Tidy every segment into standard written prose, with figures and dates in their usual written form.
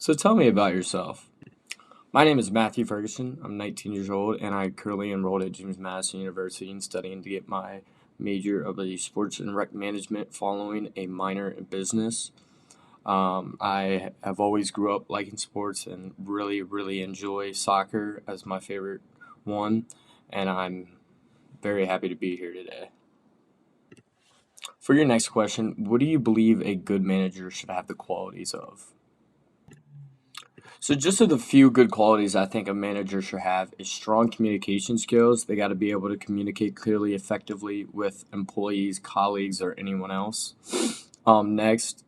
So tell me about yourself. My name is Matthew Ferguson. I'm 19 years old, and I currently enrolled at James Madison University and studying to get my major of a sports and rec management following a minor in business. I have always grew up liking sports and really enjoy soccer as my favorite one, and I'm very happy to be here today. For your next question, what do you believe a good manager should have the qualities of? So just of the few good qualities I think a manager should have is strong communication skills. They got to be able to communicate clearly, effectively with employees, colleagues, or anyone else. Next,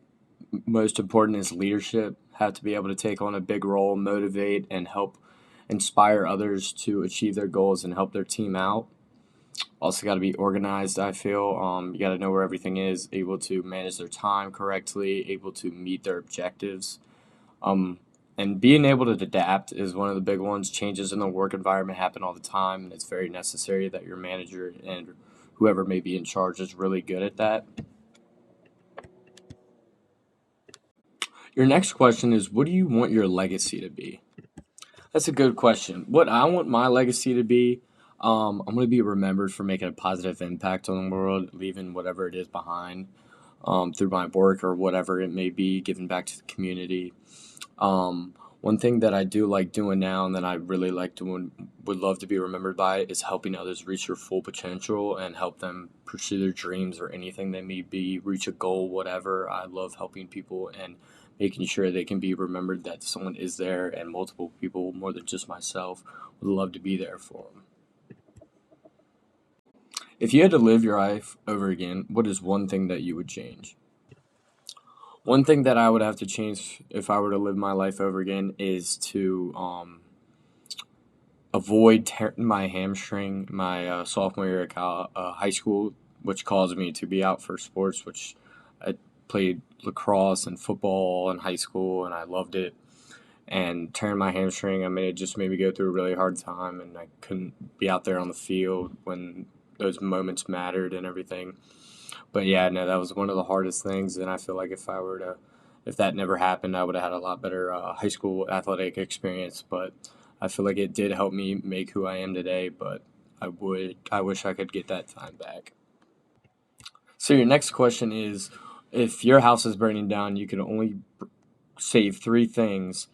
most important is leadership. Have to be able to take on a big role, motivate, and help inspire others to achieve their goals and help their team out. Also, got to be organized. I feel you got to know where everything is, able to manage their time correctly, able to meet their objectives. Um, and being able to adapt is one of the big ones. Changes in the work environment happen all the time, and it's very necessary that your manager and whoever may be in charge is really good at that. Your next question is, what do you want your legacy to be? That's a good question. What I want my legacy to be, I'm going to be remembered for making a positive impact on the world, leaving whatever it is behind through my work or whatever it may be, giving back to the community. One thing that I do like doing now and that I really like doing, would love to be remembered by, is helping others reach their full potential and help them pursue their dreams or anything they may be, reach a goal, whatever. I love helping people and making sure they can be remembered that someone is there and multiple people, more than just myself, would love to be there for them. If you had to live your life over again, what is one thing that you would change? One thing that I would have to change if I were to live my life over again is to avoid tearing my hamstring my sophomore year at high school, which caused me to be out for sports, which I played lacrosse and football in high school, and I loved it. And tearing my hamstring, it just made me go through a really hard time, and I couldn't be out there on the field when those moments mattered and everything. But yeah, no, that was one of the hardest things, and I feel like if that never happened, I would have had a lot better high school athletic experience. But I feel like it did help me make who I am today. But I wish I could get that time back. So your next question is, if your house is burning down, you could only save three things.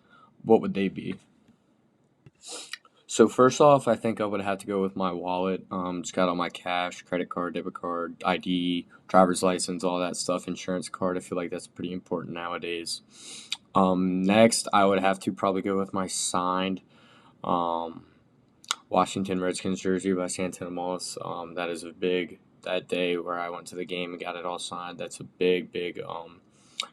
What would they be? So first off, I think I would have to go with my wallet. Just got all my cash, credit card, debit card, ID, driver's license, all that stuff, insurance card. I feel like that's pretty important nowadays. Next, I would have to probably go with my signed um, Washington Redskins jersey by Santana Moss. That is a big, that day where I went to the game and got it all signed. That's a big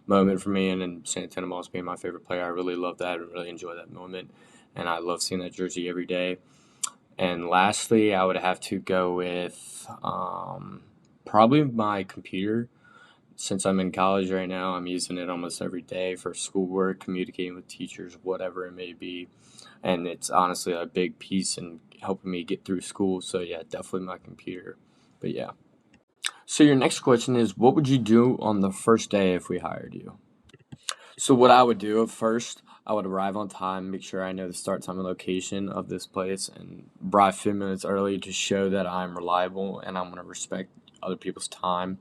moment for me. And then Santana Moss being my favorite player, I really love that and really enjoy that moment. And I love seeing that jersey every day. And lastly, I would have to go with probably my computer. Since I'm in college right now, I'm using it almost every day for schoolwork, communicating with teachers, whatever it may be. And it's honestly a big piece in helping me get through school. So, yeah, definitely my computer. But, yeah. So, your next question is, what would you do on the first day if we hired you? So what I would do at first, I would arrive on time, make sure I know the start time and location of this place, and arrive 5 minutes early to show that I'm reliable and I'm gonna respect other people's time.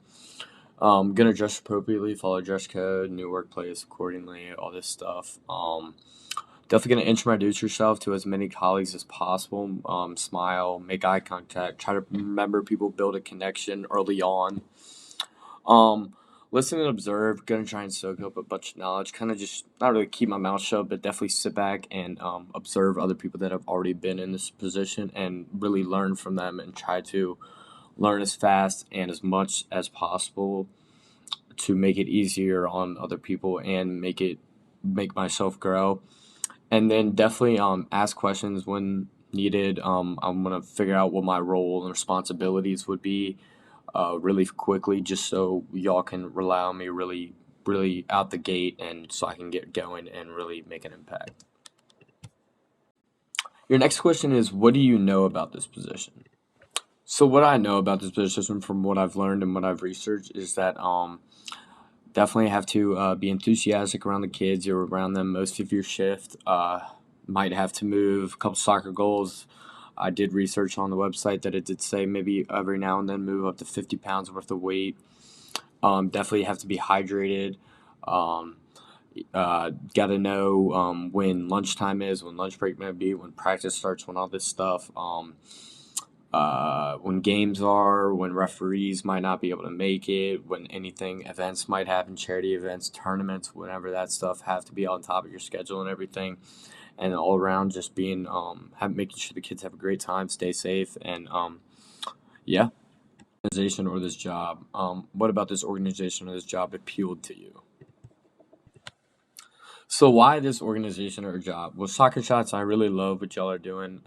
Gonna dress appropriately, follow dress code, new workplace accordingly, all this stuff. Definitely gonna introduce yourself to as many colleagues as possible. Smile, make eye contact, try to remember people, build a connection early on. Um, Listen and observe. Gonna try and soak up a bunch of knowledge. Kind of just not really keep my mouth shut, but definitely sit back and observe other people that have already been in this position and really learn from them and try to learn as fast and as much as possible to make it easier on other people and make myself grow. And then definitely ask questions when needed. I'm gonna figure out what my role and responsibilities would be really quickly, just so y'all can rely on me really out the gate, and so I can get going and really make an impact. Your next question is, what do you know about this position? So what I know about this position from what I've learned and what I've researched is that Definitely have to be enthusiastic around the kids. You're around them most of your shift. Might have to move a couple soccer goals. I did research on the website that it did say maybe every now and then move up to 50 pounds worth of weight. Definitely have to be hydrated. Um, Got to know when lunchtime is, when lunch break may be, when practice starts, when all this stuff. When games are, when referees might not be able to make it, when anything, events might happen, charity events, tournaments, whatever that stuff, have to be on top of your schedule and everything. And all around just being, making sure the kids have a great time, stay safe, and yeah. Organization or this job. What about this organization or this job appealed to you? So why this organization or job? Well, Soccer Shots, I really love what y'all are doing.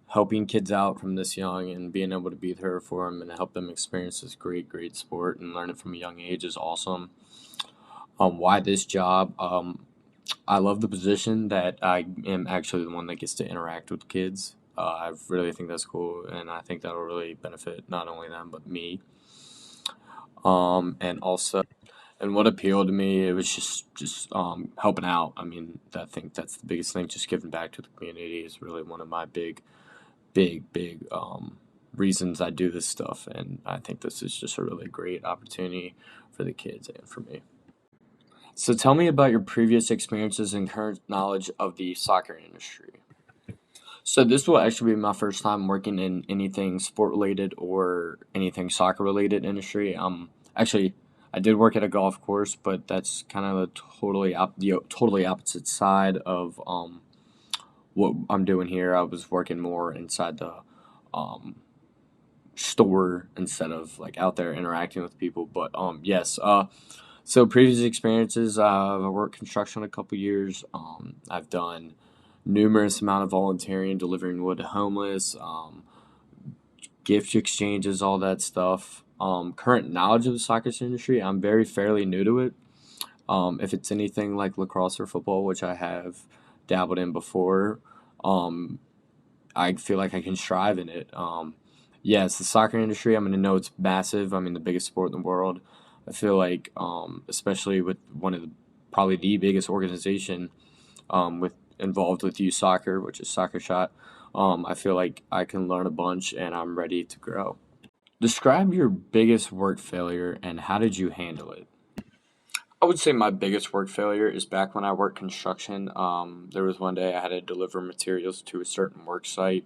Helping kids out from this young and being able to be there for them and help them experience this great sport and learn it from a young age is awesome. Why this job? I love the position that I am actually the one that gets to interact with kids. I really think that's cool, and I think that'll really benefit not only them but me. And also, and what appealed to me, it was just helping out. I mean, I think that's the biggest thing. Just giving back to the community is really one of my big reasons I do this stuff, and I think this is just a really great opportunity for the kids and for me. So tell me about your previous experiences and current knowledge of the soccer industry. So this will actually be my first time working in anything sport related or anything soccer related industry. Actually, I did work at a golf course, but that's kind of the totally opposite side of what I'm doing here. I was working more inside the um, store instead of like out there interacting with people. But yes. So previous experiences, I worked construction a couple years. I've done numerous amount of volunteering, delivering wood to homeless, gift exchanges, all that stuff. Current knowledge of the soccer industry, I'm very fairly new to it. If it's anything like lacrosse or football, which I have dabbled in before, um, I feel like I can strive in it. Yes, the soccer industry, I'm going to know it's massive. I mean, the biggest sport in the world. I feel like, especially with one of the probably the biggest organization with involved with youth soccer, which is Soccer Shot. I feel like I can learn a bunch and I'm ready to grow. Describe your biggest work failure and how did you handle it? I would say my biggest work failure is back when I worked construction. There was one day I had to deliver materials to a certain work site,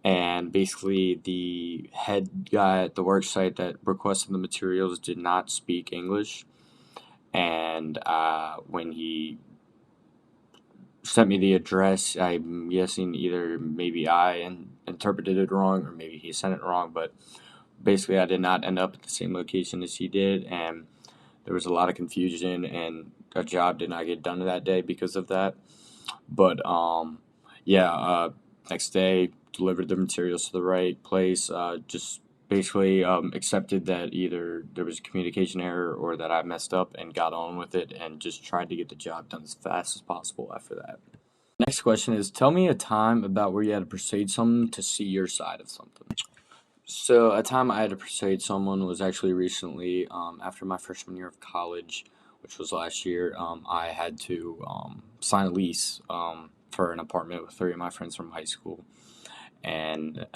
and basically the head guy at the work site that requested the materials did not speak English. And when he sent me the address, I'm guessing either maybe interpreted it wrong or maybe he sent it wrong, but basically I did not end up at the same location as he did, and there was a lot of confusion, and a job did not get done that day because of that. But yeah, next day delivered the materials to the right place. Just basically accepted that either there was a communication error or that I messed up and got on with it and just tried to get the job done as fast as possible after that. Next question is, tell me a time about where you had to persuade someone to see your side of something. So a time I had to persuade someone was actually recently after my freshman year of college, which was last year. I had to sign a lease for an apartment with three of my friends from high school. And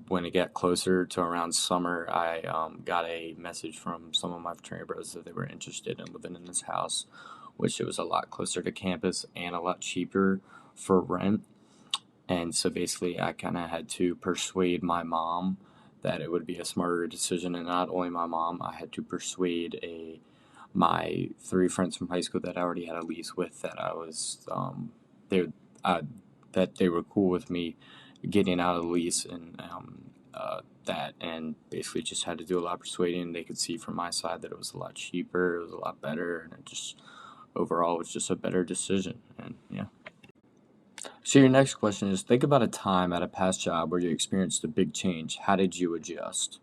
when it got closer to around summer, I got a message from some of my fraternity brothers that they were interested in living in this house, which it was a lot closer to campus and a lot cheaper for rent. And so basically, I kind of had to persuade my mom that it would be a smarter decision. And not only my mom, I had to persuade my three friends from high school that I already had a lease with that I was they uh, that they were cool with me getting out of the lease and that, and basically just had to do a lot of persuading. They could see from my side that it was a lot cheaper, it was a lot better, and it just overall was just a better decision. And yeah. So your next question is, think about a time at a past job where you experienced a big change. How did you adjust?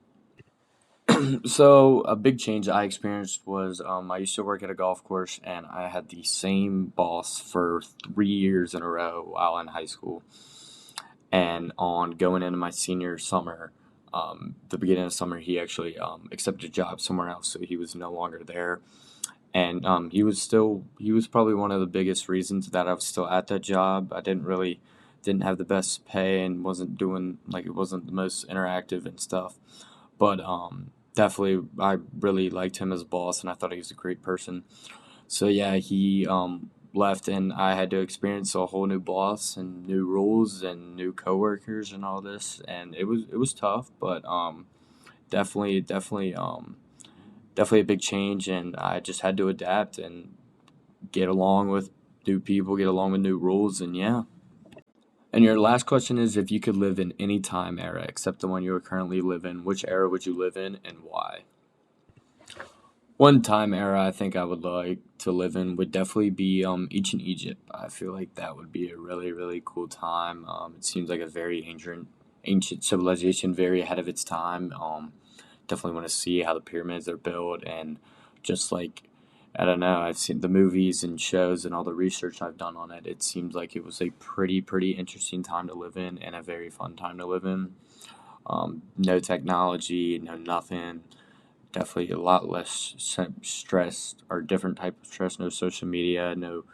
So a big change I experienced was I used to work at a golf course and I had the same boss for 3 years in a row while in high school. And on going into my senior summer, the beginning of summer, he actually accepted a job somewhere else, so he was no longer there. And he was probably one of the biggest reasons that I was still at that job. I didn't have the best pay and wasn't doing like it wasn't the most interactive and stuff. But definitely, I really liked him as a boss, and I thought he was a great person. So yeah, he left, and I had to experience a whole new boss and new rules and new coworkers and all this, and it was tough, but definitely definitely a big change, and I just had to adapt and get along with new people, get along with new rules, and yeah. And your last question is, if you could live in any time era except the one you are currently live in, which era would you live in and why? One time era I think I would like to live in would definitely be ancient Egypt. I feel like that would be a really really cool time. It seems like a very ancient civilization, very ahead of its time. Definitely want to see how the pyramids are built and just like I don't know. I've seen the movies and shows and all the research I've done on it. It seems like it was a pretty interesting time to live in and a very fun time to live in. No technology, no nothing. Definitely a lot less stress or different type of stress. No social media, no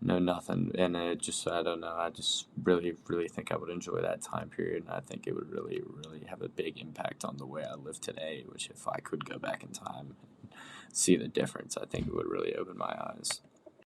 nothing. And it just I don't know. I just really think I would enjoy that time period. And I think it would really have a big impact on the way I live today. Which if I could go back in time, and see the difference, I think it would really open my eyes.